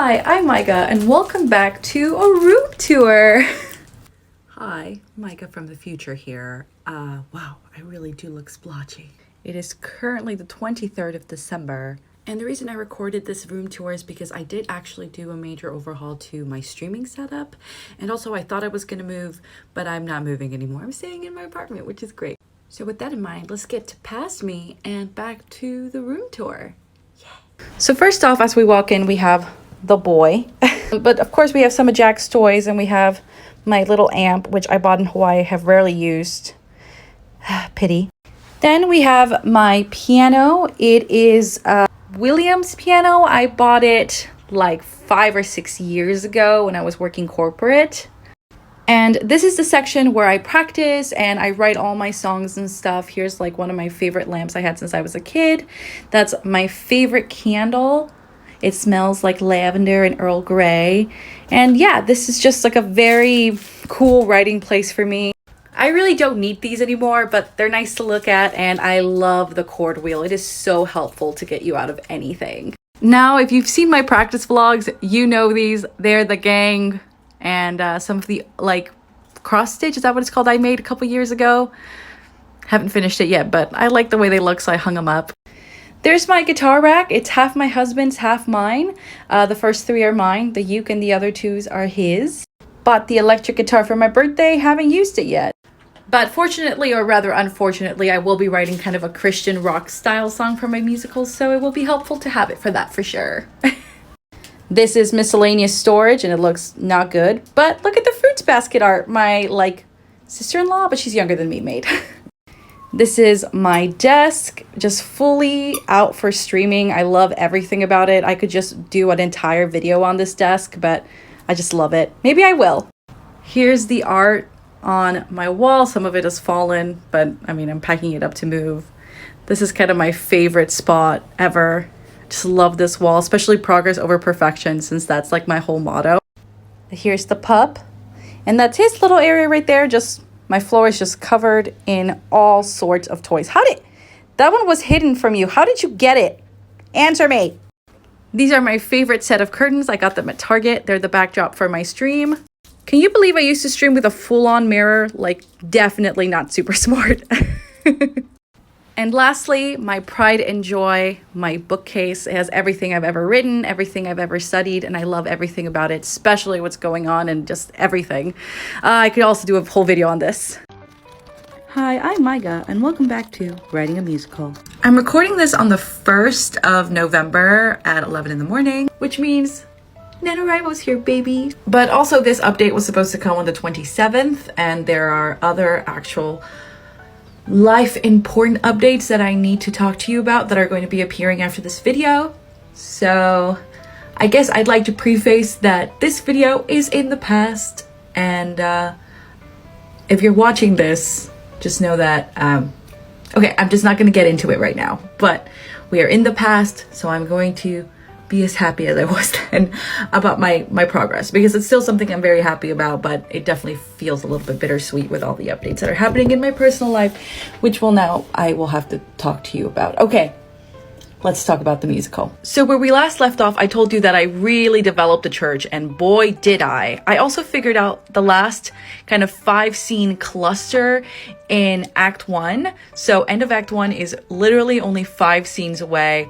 Hi, I'm Maiga, and welcome back to a room tour. Hi, Maiga from the future here. Wow, I really do look splotchy. It is currently the 23rd of December, and the reason I recorded this room tour is because I did actually do a major overhaul to my streaming setup, and also I thought I was gonna move, but I'm not moving anymore. I'm staying in my apartment, which is great. So with that in mind, let's get past me and back to the room tour. Yay. So first off, as we walk in, we have the boy. But of course we have some of Jack's toys, and we have my little amp, which I bought in Hawaii, have rarely used. Pity. Then we have my piano. It is a Williams piano. I bought it like 5 or 6 years ago when I was working corporate. And this is the section where I practice and I write all my songs and stuff. Here's like one of my favorite lamps I had since I was a kid. That's my favorite candle. It smells like lavender and Earl Grey. And yeah, this is just like a very cool writing place for me. I really don't need these anymore, but they're nice to look at, and I love the chord wheel. It is so helpful to get you out of anything. Now, if you've seen my practice vlogs, you know these. They're the gang and some of the like cross stitch, is that what it's called, I made a couple years ago. Haven't finished it yet, but I like the way they look, so I hung them up. There's my guitar rack. It's half my husband's, half mine. The first 3 are mine. The uke and the other 2s are his. Bought the electric guitar for my birthday. Haven't used it yet. But fortunately, or rather unfortunately, I will be writing kind of a Christian rock style song for my musicals, so it will be helpful to have it for that for sure. This is Miscellaneous Storage, and it looks not good. But look at the fruits basket art my like sister-in-law, but she's younger than me, made. This is my desk, just fully out for streaming. I love everything about it. I could just do an entire video on this desk, but I just love it. Maybe I will. Here's the art on my wall. Some of it has fallen, but I mean, I'm packing it up to move. This is kind of my favorite spot ever. Just love this wall, especially progress over perfection, since that's like my whole motto. Here's the pup, and that's his little area right there. Just my floor is just covered in all sorts of toys. That one was hidden from you. How did you get it? Answer me. These are my favorite set of curtains. I got them at Target. They're the backdrop for my stream. Can you believe I used to stream with a full-on mirror? Like, definitely not super smart. And lastly, my pride and joy, my bookcase. It has everything I've ever written, everything I've ever studied, and I love everything about it, especially what's going on and just everything. I could also do a whole video on this. Hi, I'm Maiga, and welcome back to Writing a Musical. I'm recording this on the 1st of November at 11 in the morning, which means NaNoWriMo's here, baby. But also this update was supposed to come on the 27th, and there are other actual life important updates that I need to talk to you about that are going to be appearing after this video. So I guess I'd like to preface that this video is in the past, and if you're watching this, just know that okay, I'm just not going to get into it right now, but we are in the past, so I'm going to be as happy as I was then about my progress, because it's still something I'm very happy about, but it definitely feels a little bit bittersweet with all the updates that are happening in my personal life, which I will have to talk to you about. Okay, let's talk about the musical. So where we last left off, I told you that I really developed the church, and boy did I. I also figured out the last kind of 5-scene cluster in Act 1. So end of Act 1 is literally only 5 scenes away.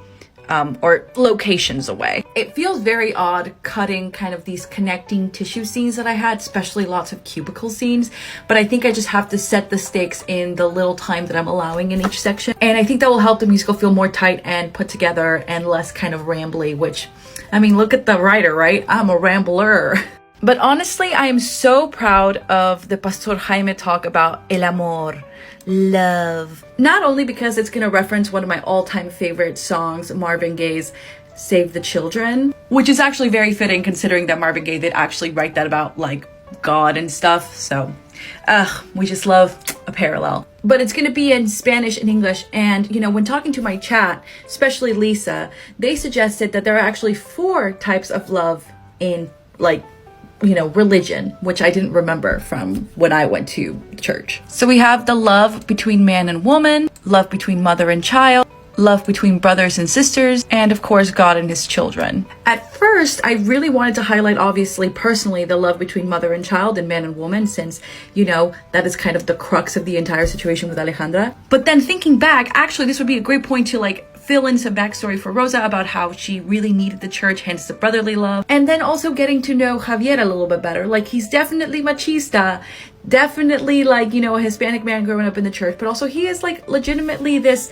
Or locations away. It feels very odd cutting kind of these connecting tissue scenes that I had, especially lots of cubicle scenes, but I think I just have to set the stakes in the little time that I'm allowing in each section. And I think that will help the musical feel more tight and put together and less kind of rambly, which, I mean, look at the writer, right? I'm a rambler. But honestly, I am so proud of the Pastor Jaime talk about el amor, love. Not only because it's going to reference one of my all-time favorite songs, Marvin Gaye's Save the Children, which is actually very fitting considering that Marvin Gaye did actually write that about like God and stuff. So, we just love a parallel. But it's going to be in Spanish and English. And, you know, when talking to my chat, especially Lisa, they suggested that there are actually 4 types of love in like, you know, religion, which I didn't remember from when I went to church. So we have the love between man and woman, love between mother and child, love between brothers and sisters, and of course God and his children. At first, I really wanted to highlight, obviously, personally, the love between mother and child and man and woman, since, you know, that is kind of the crux of the entire situation with Alejandra. But then thinking back, actually, this would be a great point to like fill in some backstory for Rosa about how she really needed the church, hence the brotherly love. And then also getting to know Javier a little bit better. Like, he's definitely machista, definitely like, you know, a Hispanic man growing up in the church, but also he is like legitimately this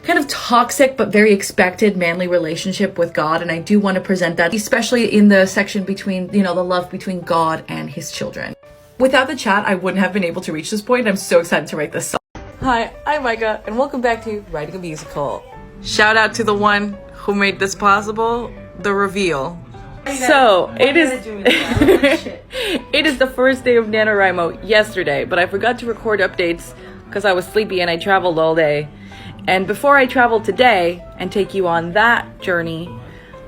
kind of toxic but very expected manly relationship with God. And I do want to present that, especially in the section between, you know, the love between God and his children. Without the chat, I wouldn't have been able to reach this point. I'm so excited to write this song. Hi, I'm Maiga, and welcome back to Writing a Musical. Shout out to the one who made this possible, the reveal. So it is the first day of NaNoWriMo yesterday, but I forgot to record updates because I was sleepy and I traveled all day. And before I travel today and take you on that journey,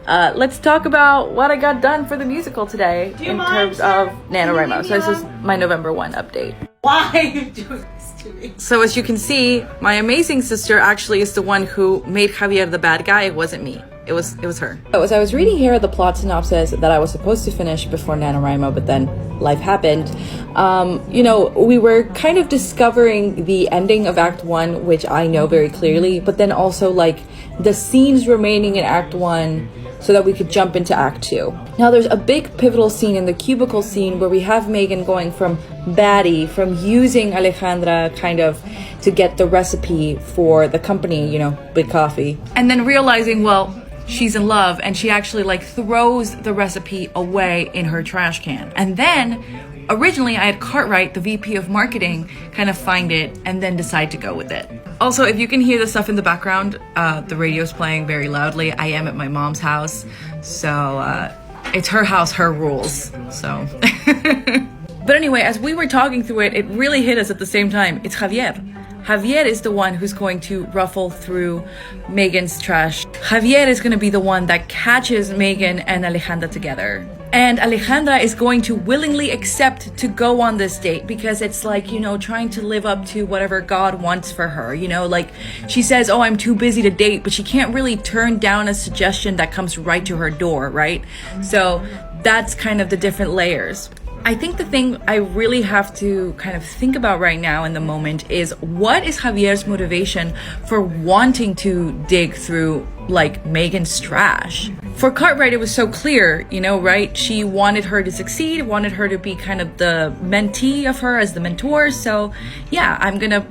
let's talk about what I got done for the musical today in terms of NaNoWriMo. So this is my November 1 update. Why are you doing this to me? So as you can see, my amazing sister actually is the one who made Javier the bad guy. It wasn't me. It was her. So as I was reading here the plot synopsis that I was supposed to finish before NaNoWriMo, but then life happened, you know, we were kind of discovering the ending of Act 1, which I know very clearly, but then also like the scenes remaining in Act 1 so that we could jump into Act 2. Now there's a big pivotal scene in the cubicle scene where we have Megan going from baddie, from using Alejandra kind of to get the recipe for the company, you know, Big Coffee, and then realizing, well, she's in love, and she actually like throws the recipe away in her trash can. And then originally I had Cartwright, the VP of marketing, kind of find it and then decide to go with it. Also, if you can hear the stuff in the background, the radio's playing very loudly. I am at my mom's house, so it's her house, her rules. So but anyway, as we were talking through it, it really hit us at the same time. It's Javier. Javier is the one who's going to ruffle through Megan's trash. Javier is going to be the one that catches Megan and Alejandra together. And Alejandra is going to willingly accept to go on this date because it's like, you know, trying to live up to whatever God wants for her. You know, like she says, oh, I'm too busy to date, but she can't really turn down a suggestion that comes right to her door, right? So that's kind of the different layers. I think the thing I really have to kind of think about right now in the moment is, what is Javier's motivation for wanting to dig through like Megan's trash? For Cartwright, it was so clear, you know, right? She wanted her to succeed, wanted her to be kind of the mentee of her as the mentor. So yeah, I'm gonna,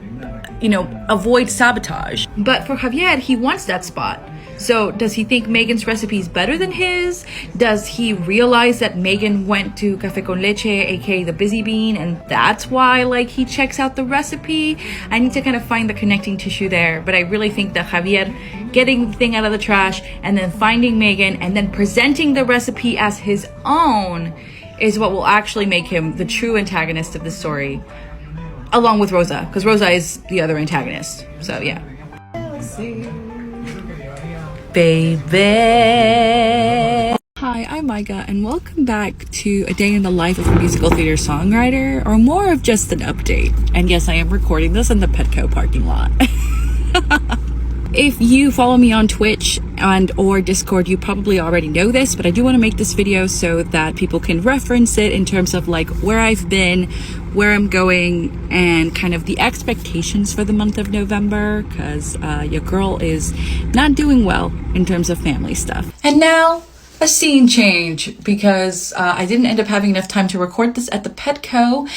you know, avoid sabotage. But for Javier, he wants that spot. So does he think Megan's recipe is better than his? Does he realize that Megan went to Café con Leche, aka the Busy Bean, and that's why like he checks out the recipe? I need to kind of find the connecting tissue there, but I really think that Javier getting the thing out of the trash and then finding Megan and then presenting the recipe as his own is what will actually make him the true antagonist of the story, along with Rosa, because Rosa is the other antagonist. So yeah. Baby. Hi, I'm Maiga, and welcome back to a day in the life of a musical theater songwriter, or more of just an update. And yes, I am recording this in the Petco parking lot. If you follow me on Twitch and or Discord, you probably already know this, but I do want to make this video so that people can reference it in terms of like where I've been, where I'm going, and kind of the expectations for the month of November, because your girl is not doing well in terms of family stuff. And now a scene change, because I didn't end up having enough time to record this at the Petco,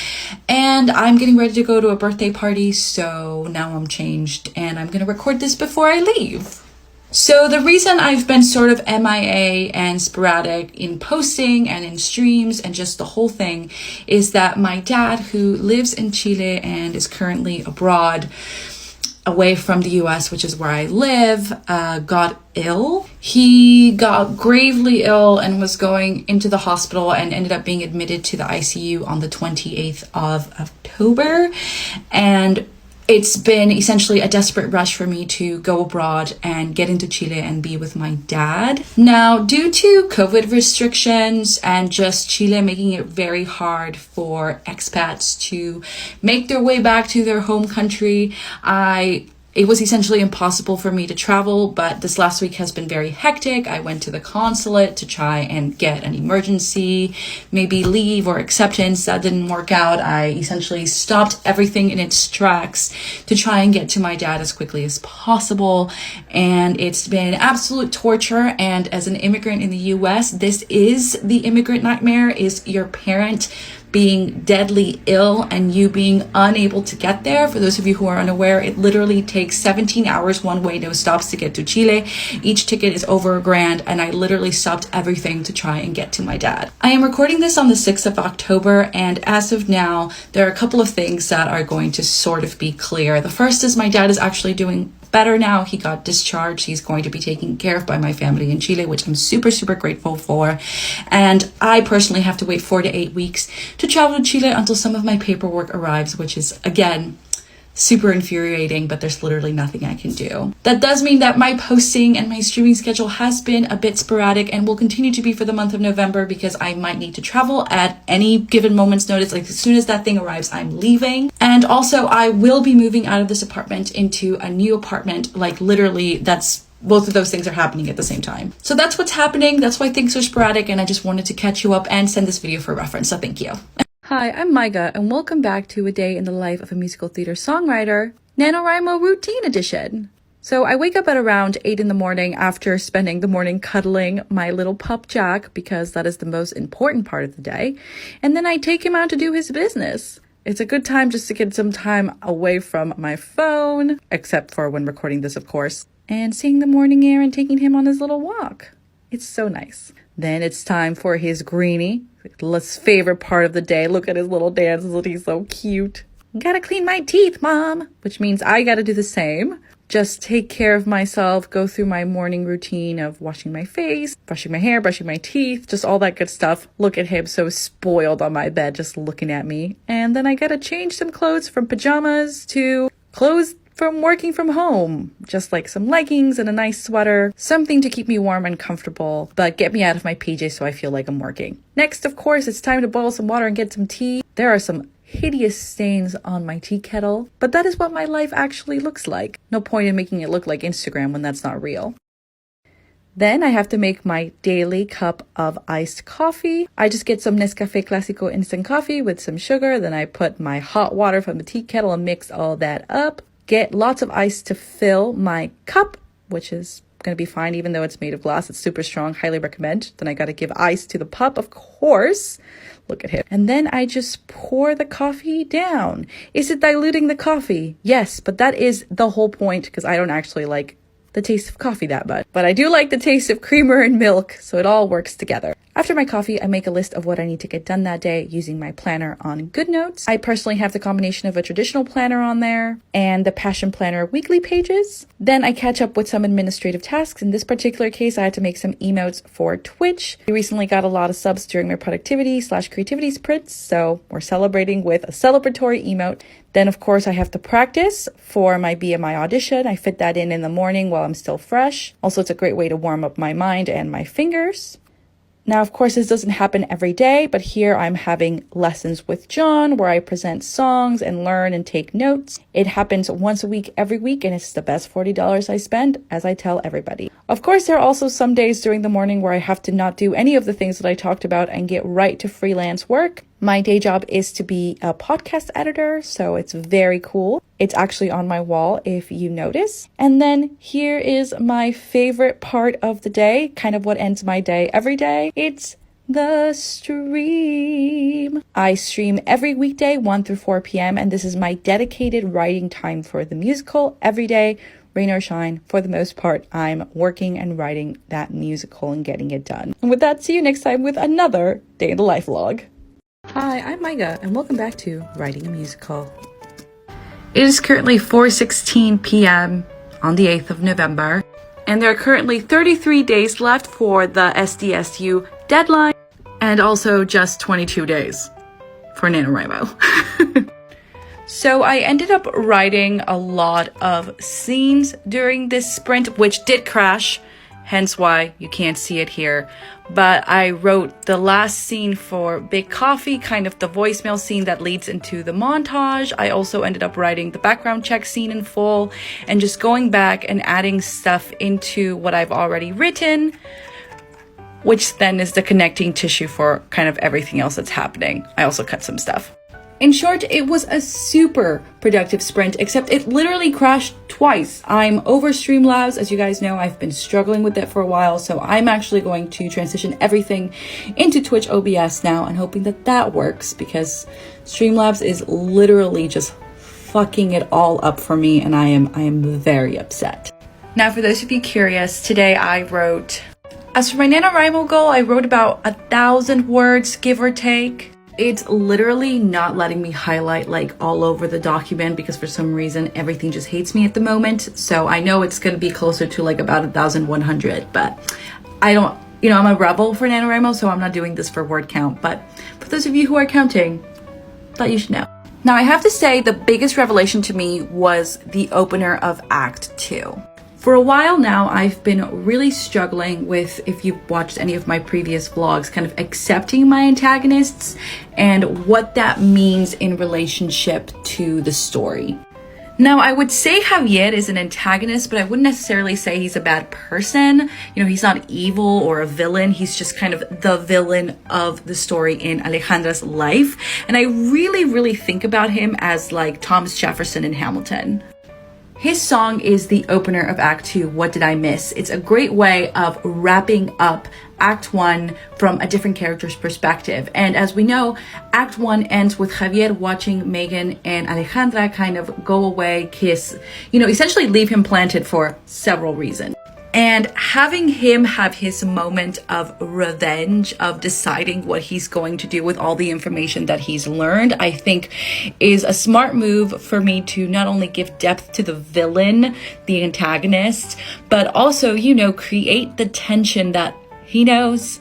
and I'm getting ready to go to a birthday party, so now I'm changed and I'm gonna record this before I leave. So the reason I've been sort of MIA and sporadic in posting and in streams and just the whole thing is that my dad, who lives in Chile and is currently abroad, away from the US, which is where I live, got ill. He got gravely ill and was going into the hospital and ended up being admitted to the ICU on the 28th of October. And it's been essentially a desperate rush for me to go abroad and get into Chile and be with my dad. Now, due to COVID restrictions and just Chile making it very hard for expats to make their way back to their home country, I It was essentially impossible for me to travel, but this last week has been very hectic. I went to the consulate to try and get an emergency, maybe leave or acceptance. That didn't work out. I essentially stopped everything in its tracks to try and get to my dad as quickly as possible. And it's been absolute torture. And as an immigrant in the US, this is the immigrant nightmare, is your parent being deadly ill and you being unable to get there. For those of you who are unaware, it literally takes 17 hours one way, no stops, to get to Chile. Each ticket is over $1,000, and I literally stopped everything to try and get to my dad. I am recording this on the 6th of October, and as of now, there are a couple of things that are going to sort of be clear. The first is my dad is actually doing better now. He got discharged. He's going to be taken care of by my family in Chile, which I'm super, super grateful for. And I personally have to wait 4 to 8 weeks to travel to Chile until some of my paperwork arrives, which is, again, super infuriating, but there's literally nothing I can do. That does mean that my posting and my streaming schedule has been a bit sporadic and will continue to be for the month of November, because I might need to travel at any given moment's notice. Like, as soon as that thing arrives, I'm leaving. And also, I will be moving out of this apartment into a new apartment. Like, literally, that's both of those things are happening at the same time. So that's what's happening. That's why things are sporadic, and I just wanted to catch you up and send this video for reference. So thank you. Hi, I'm Maiga, and welcome back to A Day in the Life of a Musical Theater Songwriter, NaNoWriMo Routine Edition. So I wake up at around 8 in the morning after spending the morning cuddling my little pup Jack, because that is the most important part of the day, and then I take him out to do his business. It's a good time just to get some time away from my phone, except for when recording this, of course, and seeing the morning air and taking him on his little walk. It's so nice. Then it's time for his greenie. His favorite part of the day. Look at his little dances, and he's so cute. Gotta clean my teeth, Mom, which means I gotta do the same. Just take care of myself, go through my morning routine of washing my face, brushing my hair, brushing my teeth, just all that good stuff. Look at him, so spoiled on my bed, just looking at me. And then I gotta change some clothes from pajamas to clothes from working from home, just like some leggings and a nice sweater, something to keep me warm and comfortable, but get me out of my PJs so I feel like I'm working. Next, of course, it's time to boil some water and get some tea. There are some hideous stains on my tea kettle, but that is what my life actually looks like. No point in making it look like Instagram when that's not real. Then I have to make my daily cup of iced coffee. I just get some Nescafé Clásico instant coffee with some sugar. Then I put my hot water from the tea kettle and mix all that up. Get lots of ice to fill my cup, which is going to be fine, even though it's made of glass. It's super strong. Highly recommend. Then I got to give ice to the pup, of course. Look at him. And then I just pour the coffee down. Is it diluting the coffee? Yes, but that is the whole point, because I don't actually like the taste of coffee that much. But I do like the taste of creamer and milk, so it all works together. After my coffee, I make a list of what I need to get done that day using my planner on GoodNotes. I personally have the combination of a traditional planner on there and the Passion Planner weekly pages. Then I catch up with some administrative tasks. In this particular case, I had to make some emotes for Twitch. We recently got a lot of subs during my productivity/creativity sprints, so we're celebrating with a celebratory emote. Then, of course, I have to practice for my BMI audition. I fit that in the morning while I'm still fresh. Also, it's a great way to warm up my mind and my fingers. Now, of course, this doesn't happen every day, but here I'm having lessons with John where I present songs and learn and take notes. It happens once a week, every week, and it's the best $40 I spend, as I tell everybody. Of course, there are also some days during the morning where I have to not do any of the things that I talked about and get right to freelance work. My day job is to be a podcast editor, so it's very cool. It's actually on my wall if you notice. And then here is my favorite part of the day, kind of what ends my day every day. It's the stream. I stream every weekday, 1 through 4 p.m., and this is my dedicated writing time for the musical every day. Rain or shine, for the most part, I'm working and writing that musical and getting it done. And with that, see you next time with another Day in the Life vlog. Hi, I'm Maiga, and welcome back to Writing a Musical. It is currently 4:16 p.m. on the 8th of November, and there are currently 33 days left for the SDSU deadline, and also just 22 days for NaNoWriMo. So I ended up writing a lot of scenes during this sprint, which did crash, hence why you can't see it here. But I wrote the last scene for Big Coffee, kind of the voicemail scene that leads into the montage. I also ended up writing the background check scene in full and just going back and adding stuff into what I've already written, which then is the connecting tissue for kind of everything else that's happening. I also cut some stuff. In short, it was a super productive sprint, except it literally crashed twice. I'm over Streamlabs. As you guys know, I've been struggling with it for a while, so I'm actually going to transition everything into Twitch OBS now and hoping that that works, because Streamlabs is literally just fucking it all up for me, and I am very upset. Now, for those of you curious, today I wrote, as for my NaNoWriMo goal, I wrote about 1,000 words, give or take. It's literally not letting me highlight like all over the document because for some reason everything just hates me at the moment. So I know it's going to be closer to like about 1,100, but I don't, I'm a rebel for NaNoWriMo, so I'm not doing this for word count. But for those of you who are counting, thought you should know. Now I have to say the biggest revelation to me was the opener of Act 2. For a while now, I've been really struggling with, if you've watched any of my previous vlogs, kind of accepting my antagonists and what that means in relationship to the story. Now, I would say Javier is an antagonist, but I wouldn't necessarily say he's a bad person. He's not evil or a villain. He's just kind of the villain of the story in Alejandra's life. And I really, really think about him as like Thomas Jefferson in Hamilton. His song is the opener of Act 2, What Did I Miss? It's a great way of wrapping up Act 1 from a different character's perspective. And as we know, Act 1 ends with Javier watching Megan and Alejandra kind of go away, kiss, essentially leave him planted for several reasons. And having him have his moment of revenge, of deciding what he's going to do with all the information that he's learned, I think is a smart move for me to not only give depth to the villain, the antagonist, but also, create the tension that he knows.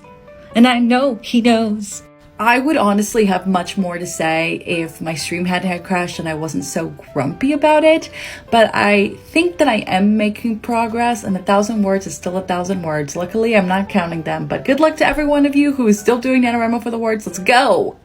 And I know he knows. I would honestly have much more to say if my stream hadn't crashed and I wasn't so grumpy about it, but I think that I am making progress, and 1,000 words is still 1,000 words. Luckily, I'm not counting them, but good luck to every one of you who is still doing NaNoWriMo for the words. Let's go!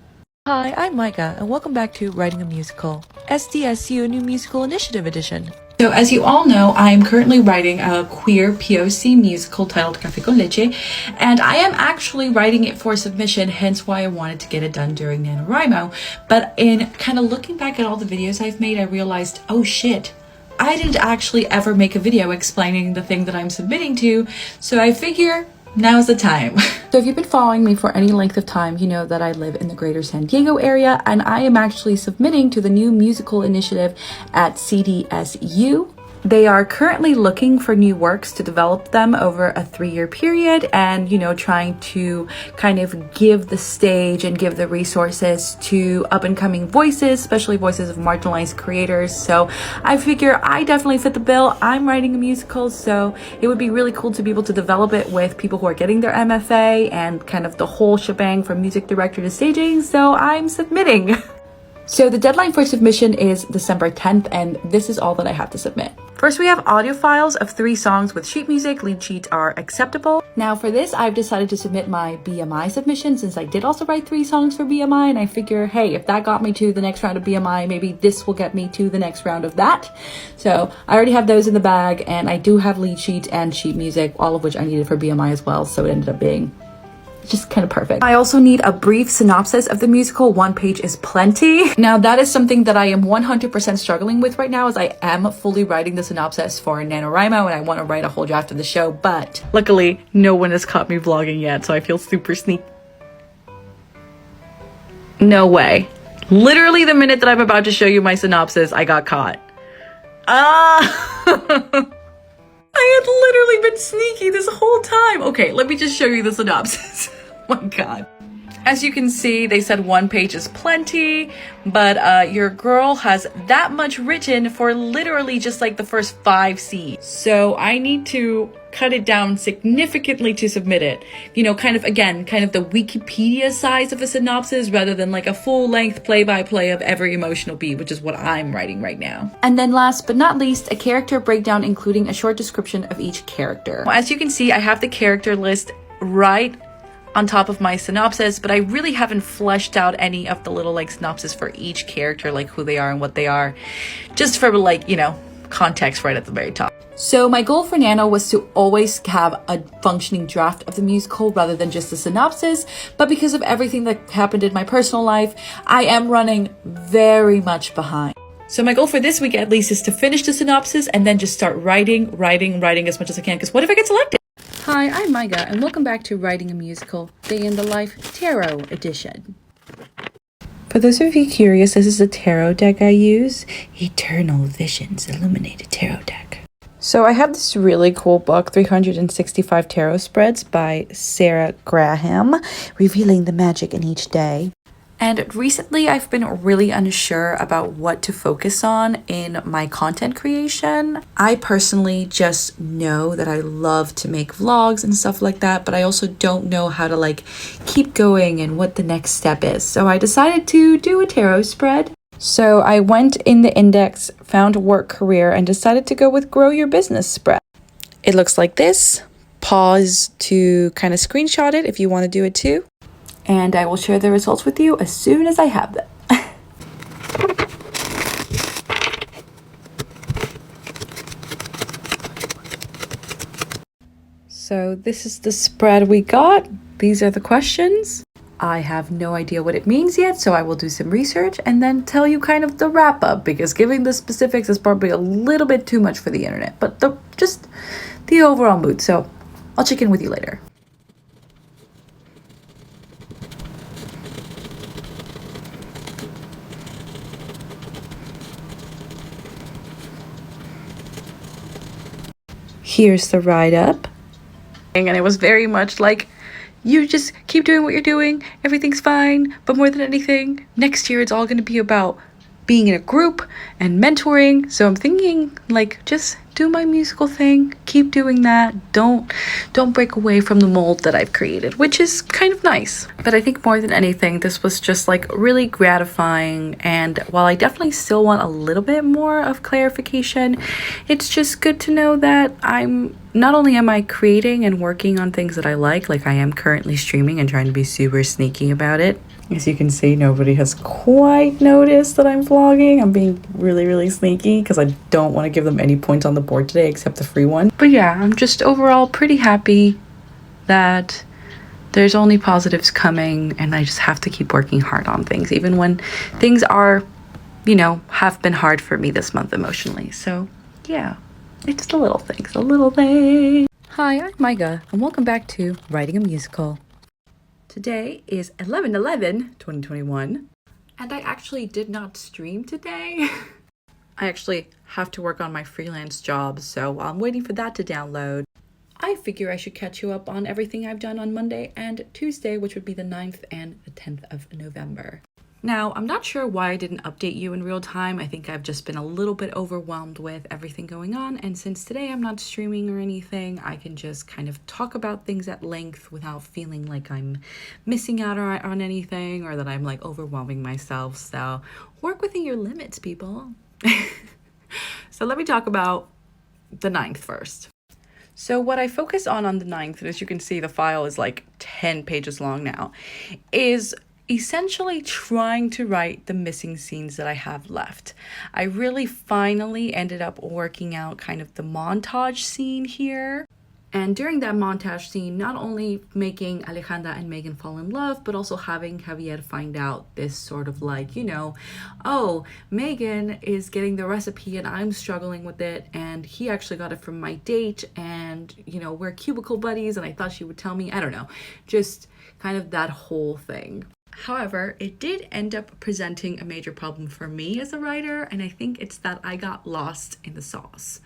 Hi, I'm Maiga, and welcome back to Writing a Musical, SDSU New Musical Initiative Edition. So as you all know, I'm currently writing a queer POC musical titled Café con Leche, and I am actually writing it for submission, hence why I wanted to get it done during NaNoWriMo. But in kind of looking back at all the videos I've made, I realized, oh shit, I didn't actually ever make a video explaining the thing that I'm submitting to, so I figure now's the time. So if you've been following me for any length of time, you know that I live in the greater San Diego area, and I am actually submitting to the new musical initiative at CDSU. They are currently looking for new works to develop them over a 3-year period and, trying to kind of give the stage and give the resources to up-and-coming voices, especially voices of marginalized creators. So I figure I definitely fit the bill. I'm writing a musical, so it would be really cool to be able to develop it with people who are getting their MFA and kind of the whole shebang from music director to staging. So I'm submitting. So the deadline for submission is December 10th, and this is all that I have to submit. First, we have audio files of 3 songs with sheet music. Lead sheets are acceptable. Now for this, I've decided to submit my BMI submission since I did also write 3 songs for BMI, and I figure, hey, if that got me to the next round of BMI, maybe this will get me to the next round of that. So I already have those in the bag, and I do have lead sheet and sheet music, all of which I needed for BMI as well, so it ended up being just kind of perfect. I also need a brief synopsis of the musical. 1 page is plenty. Now that is something that I am 100% struggling with right now, as I am fully writing the synopsis for NaNoWriMo and I want to write a whole draft of the show, but luckily no one has caught me vlogging yet, so I feel super sneaky. No way. Literally the minute that I'm about to show you my synopsis, I got caught. I had literally been sneaky this whole time. Okay, let me just show you the synopsis. Oh my god. As you can see, they said 1 page is plenty, but your girl has that much written for literally just like the first 5 scenes. So I need to cut it down significantly to submit it. You know, kind of the Wikipedia size of a synopsis rather than like a full-length play-by-play of every emotional beat, which is what I'm writing right now. And then last but not least, a character breakdown including a short description of each character. As you can see, I have the character list right on top of my synopsis, but I really haven't fleshed out any of the little like synopsis for each character, like who they are and what they are, just for like, you know, context right at the very top. So my goal for Nano was to always have a functioning draft of the musical rather than just a synopsis, but because of everything that happened in my personal life, I am running very much behind. So my goal for this week at least is to finish the synopsis and then just start writing as much as I can, because what if I get selected? Hi, I'm Maiga, and welcome back to Writing a Musical, Day in the Life Tarot Edition. For those of you curious, this is a tarot deck I use, Eternal Visions Illuminated Tarot Deck. So I have this really cool book, 365 Tarot Spreads by Sarah Graham, revealing the magic in each day. And recently I've been really unsure about what to focus on in my content creation. I personally just know that I love to make vlogs and stuff like that, but I also don't know how to like keep going and what the next step is. So I decided to do a tarot spread. So I went in the index, found work career, and decided to go with grow your business spread. It looks like this. Pause to kind of screenshot it if you want to do it too. And I will share the results with you as soon as I have them. So this is the spread we got. These are the questions. I have no idea what it means yet, so I will do some research and then tell you kind of the wrap up, because giving the specifics is probably a little bit too much for the internet, but just the overall mood. So I'll check in with you later. Here's the write-up. And it was very much like, you just keep doing what you're doing, everything's fine, but more than anything, next year it's all going to be about being in a group and mentoring. So I'm thinking like, just do my musical thing, keep doing that, don't break away from the mold that I've created, which is kind of nice. But I think more than anything, this was just like really gratifying, and while I definitely still want a little bit more of clarification, it's just good to know that not only am I creating and working on things that I like I am currently streaming and trying to be super sneaky about it. As you can see, nobody has quite noticed that I'm vlogging. I'm being really, really sneaky because I don't want to give them any points on the board today except the free one. But yeah, I'm just overall pretty happy that there's only positives coming, and I just have to keep working hard on things, even when things are, you know, have been hard for me this month emotionally. So yeah, it's the little things, the little things. Hi, I'm Maiga, and welcome back to Writing a Musical. Today is 11/11/2021, and I actually did not stream today. I actually have to work on my freelance job, so while I'm waiting for that to download, I figure I should catch you up on everything I've done on Monday and Tuesday, which would be the 9th and the 10th of November. Now, I'm not sure why I didn't update you in real time. I think I've just been a little bit overwhelmed with everything going on, and since today I'm not streaming or anything, I can just kind of talk about things at length without feeling like I'm missing out on anything or that I'm like overwhelming myself. So work within your limits, people. So let me talk about the 9th first. So what I focus on the 9th, and as you can see, the file is like 10 pages long now, is essentially trying to write the missing scenes that I have left. I really finally ended up working out kind of the montage scene here. And during that montage scene, not only making Alejandra and Megan fall in love, but also having Javier find out this sort of like, you know, oh, Megan is getting the recipe and I'm struggling with it, and he actually got it from my date, and, you know, we're cubicle buddies and I thought she would tell me. I don't know, just kind of that whole thing. However, it did end up presenting a major problem for me as a writer, and I think it's that I got lost in the sauce.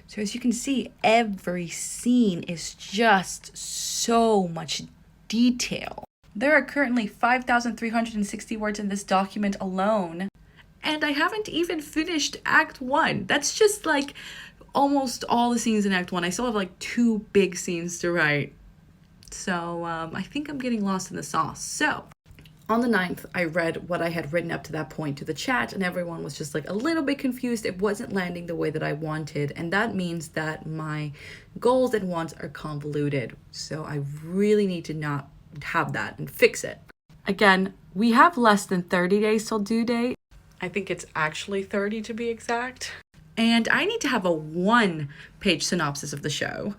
So as you can see, every scene is just so much detail. There are currently 5,360 words in this document alone, and I haven't even finished Act 1. That's just like almost all the scenes in Act 1. I still have like 2 big scenes to write. So I think I'm getting lost in the sauce. So on the 9th, I read what I had written up to that point to the chat, and everyone was just like a little bit confused. It wasn't landing the way that I wanted, and that means that my goals and wants are convoluted. So I really need to not have that and fix it. Again, we have less than 30 days till due date. I think it's actually 30 to be exact. And I need to have a 1-page synopsis of the show.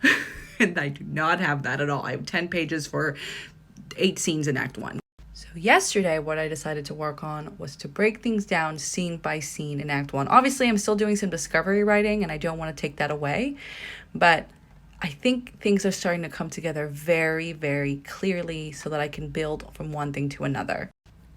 And I do not have that at all. I have 10 pages for 8 scenes in Act 1. So yesterday, what I decided to work on was to break things down scene by scene in Act 1. Obviously, I'm still doing some discovery writing, and I don't want to take that away. But I think things are starting to come together very, very clearly so that I can build from one thing to another.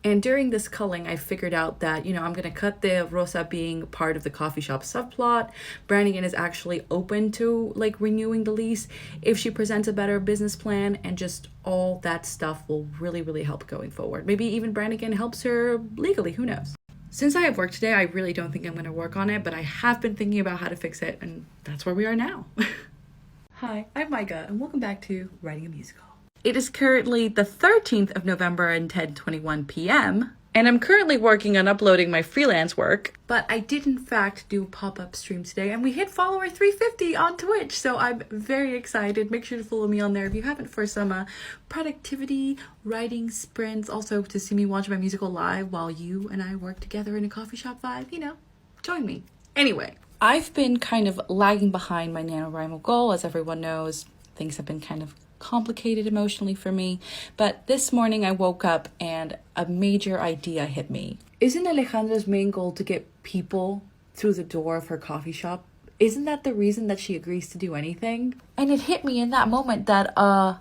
And during this culling, I figured out that, I'm going to cut the Rosa being part of the coffee shop subplot. Brannigan is actually open to like renewing the lease if she presents a better business plan, and just all that stuff will really, really help going forward. Maybe even Brannigan helps her legally, who knows? Since I have work today, I really don't think I'm going to work on it, but I have been thinking about how to fix it, and that's where we are now. Hi, I'm Maiga, and welcome back to Writing a Musical. It is currently the 13th of November and 10:21 p.m. And I'm currently working on uploading my freelance work. But I did in fact do a pop-up stream today, and we hit follower 350 on Twitch. So I'm very excited. Make sure to follow me on there if you haven't, for some productivity, writing sprints. Also to see me watch my musical live while you and I work together in a coffee shop vibe. Join me. Anyway, I've been kind of lagging behind my NaNoWriMo goal. As everyone knows, things have been kind of complicated emotionally for me, but this morning I woke up and a major idea hit me. Isn't Alejandra's main goal to get people through the door of her coffee shop? Isn't that the reason that she agrees to do anything? And it hit me in that moment that I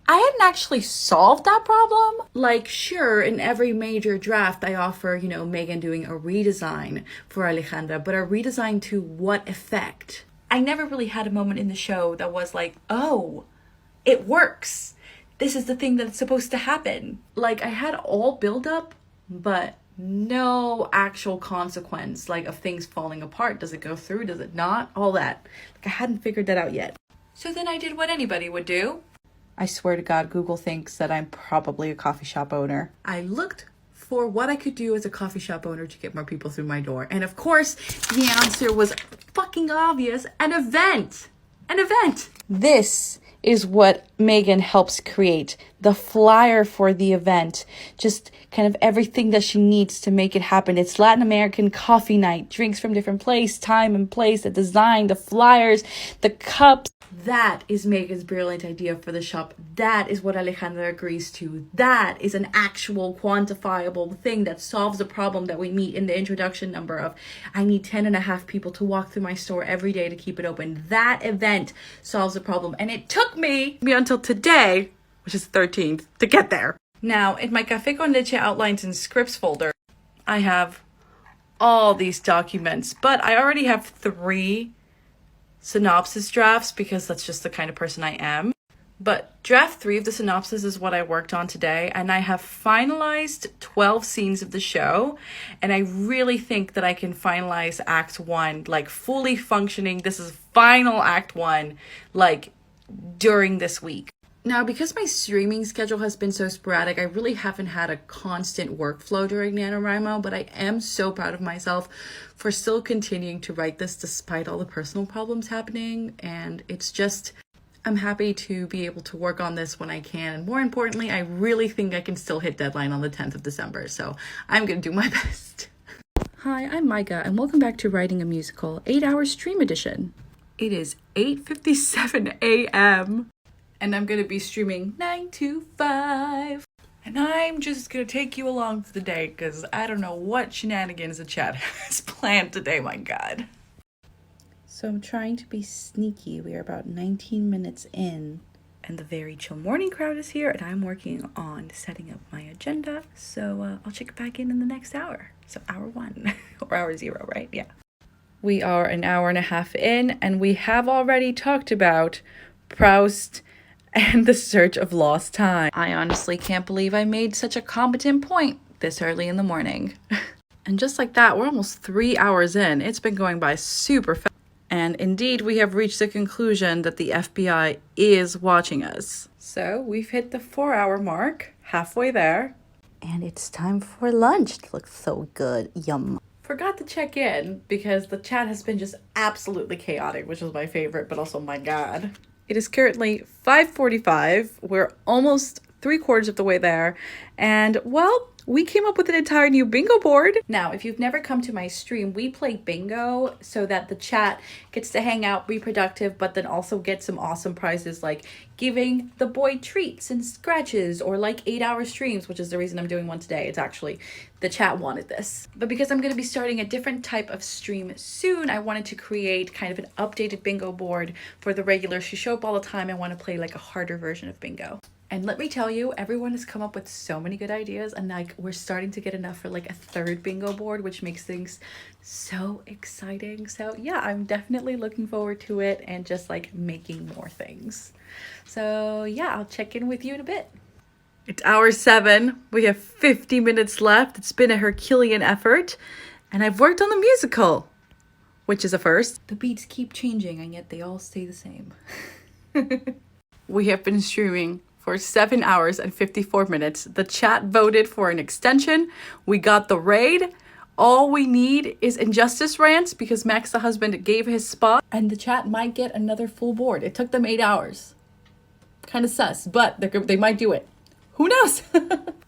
hadn't actually solved that problem. Like, sure, in every major draft I offer, Megan doing a redesign for Alejandra, but a redesign to what effect? I never really had a moment in the show that was like, oh, it works. This is the thing that's supposed to happen. Like, I had all build up, but no actual consequence, like, of things falling apart. Does it go through? Does it not? All that. Like, I hadn't figured that out yet. So then I did what anybody would do. I swear to God, Google thinks that I'm probably a coffee shop owner. I looked for what I could do as a coffee shop owner to get more people through my door. And of course, the answer was fucking obvious. An event. An event. This is what Megan helps create. The flyer for the event. Just kind of everything that she needs to make it happen. It's Latin American coffee night. Drinks from different place, time and place, the design, the flyers, the cups. That is Megan's brilliant idea for the shop. That is what Alejandra agrees to. That is an actual quantifiable thing that solves a problem that we meet in the introduction number of, I need 10.5 people to walk through my store every day to keep it open. That event solves the problem. And it took me until today, which is the 13th, to get there. Now, in my Café con Leche outlines and scripts folder, I have all these documents, but I already have 3 synopsis drafts because that's just the kind of person I am. But draft 3 of the synopsis is what I worked on today, and I have finalized 12 scenes of the show, and I really think that I can finalize Act 1, like fully functioning. This is final Act 1, like during this week. Now, because my streaming schedule has been so sporadic, I really haven't had a constant workflow during NaNoWriMo, but I am so proud of myself for still continuing to write this despite all the personal problems happening. And it's just, I'm happy to be able to work on this when I can. And more importantly, I really think I can still hit deadline on the 10th of December. So I'm going to do my best. Hi, I'm Maiga, and welcome back to Writing a Musical 8-hour stream edition. It is 8:57 a.m. and I'm going to be streaming 9 to 5. And I'm just going to take you along for the day because I don't know what shenanigans the chat has planned today, my God. So I'm trying to be sneaky. We are about 19 minutes in, and the very chill morning crowd is here, and I'm working on setting up my agenda. So I'll check back in the next hour. So hour 1 or hour 0, right? Yeah. We are an hour and a half in, and we have already talked about Proust and the search of lost time. I honestly can't believe I made such a competent point this early in the morning. And just like that, we're almost 3 hours in. It's been going by super fast. And indeed, we have reached the conclusion that the FBI is watching us. So we've hit the 4-hour mark, halfway there. And it's time for lunch. It looks so good. Yum. Forgot to check in because the chat has been just absolutely chaotic, which is my favorite, but also my God. It is currently 5:45. We're almost 3/4 of the way there. And well, we came up with an entire new bingo board. Now, if you've never come to my stream, we play bingo so that the chat gets to hang out, be productive, but then also get some awesome prizes like giving the boy treats and scratches, or like 8-hour streams, which is the reason I'm doing one today. It's actually the chat wanted this. But because I'm going to be starting a different type of stream soon, I wanted to create kind of an updated bingo board for the regulars who show up all the time. I want to play like a harder version of bingo. And let me tell you, everyone has come up with so many good ideas, and like we're starting to get enough for like a third bingo board, which makes things so exciting. So yeah, I'm definitely looking forward to it and just like making more things. So yeah, I'll check in with you in a bit. It's hour 7. We have 50 minutes left. It's been a Herculean effort, and I've worked on the musical, which is a first. The beats keep changing, and yet they all stay the same. We have been streaming for 7 hours and 54 minutes. The chat voted for an extension. We got the raid. All we need is Injustice rants because Max the husband gave his spot, and the chat might get another full board. It took them 8 hours. Kind of sus, but they might do it. Who knows?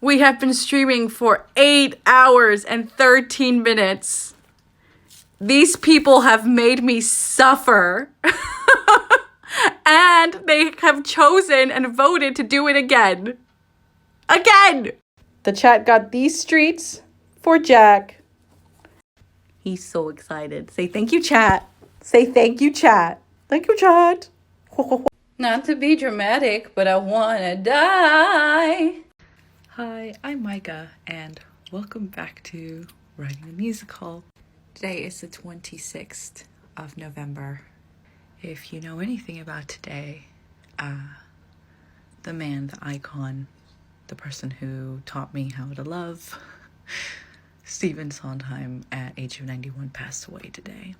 We have been streaming for 8 hours and 13 minutes. These people have made me suffer. And they have chosen and voted to do it again. Again! The chat got these streets for Jack. He's so excited. Say thank you, chat. Say thank you, chat. Thank you, chat. Not to be dramatic, but I wanna die. Hi, I'm Maiga, and welcome back to Writing a Musical. Today is the 26th of November. If you know anything about today, the man, the icon, the person who taught me how to love, Stephen Sondheim, at age of 91, passed away today.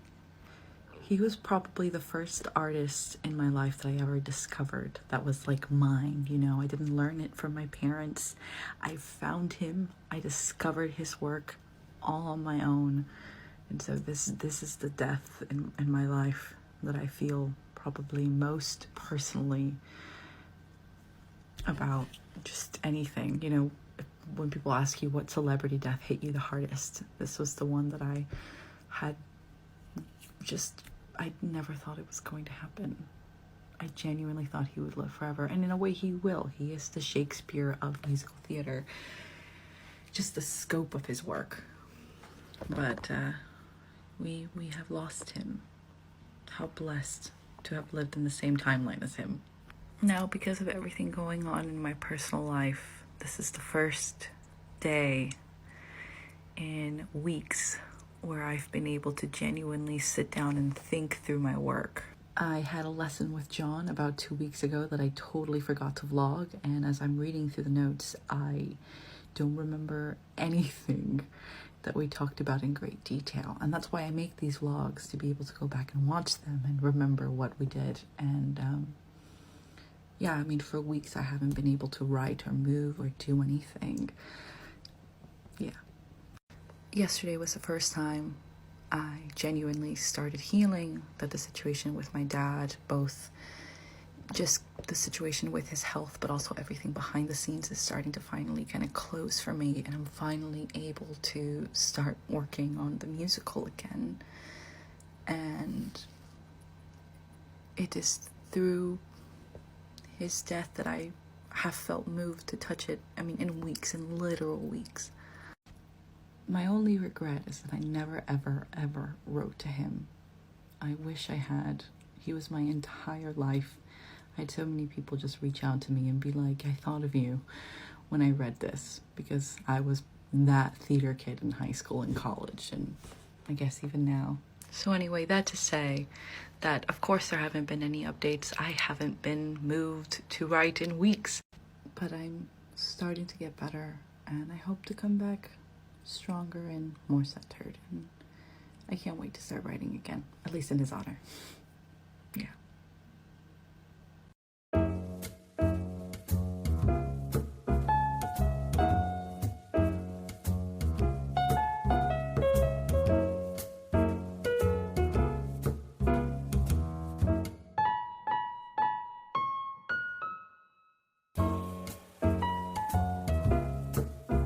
He was probably the first artist in my life that I ever discovered that was like mine, you know. I didn't learn it from my parents. I found him, I discovered his work all on my own. And so this is the death in my life that I feel probably most personally about just anything. You know, when people ask you what celebrity death hit you the hardest, this was the one that I had I never thought it was going to happen. I genuinely thought he would live forever, and in a way he will. He is the Shakespeare of musical theater, just the scope of his work. But we have lost him. How blessed to have lived in the same timeline as him. Now, because of everything going on in my personal life, this is the first day in weeks where I've been able to genuinely sit down and think through my work. I had a lesson with John about 2 weeks ago that I totally forgot to vlog, and as I'm reading through the notes, I don't remember anything that we talked about in great detail. And that's why I make these vlogs, to be able to go back and watch them and remember what we did. And yeah, I mean, for weeks I haven't been able to write or move or do anything. Yeah. Yesterday was the first time I genuinely started healing, that the situation with my dad, both just the situation with his health, but also everything behind the scenes, is starting to finally kind of close for me, and I'm finally able to start working on the musical again. And it is through his death that I have felt moved to touch it. I mean, in weeks, in literal weeks. My only regret is that I never, ever, ever wrote to him. I wish I had. He was my entire life. I had so many people just reach out to me and be like, I thought of you when I read this, because I was that theater kid in high school and college, and I guess even now. So anyway, that to say that, of course, there haven't been any updates. I haven't been moved to write in weeks, but I'm starting to get better, and I hope to come back stronger and more centered. And I can't wait to start writing again, at least in his honor. Yeah.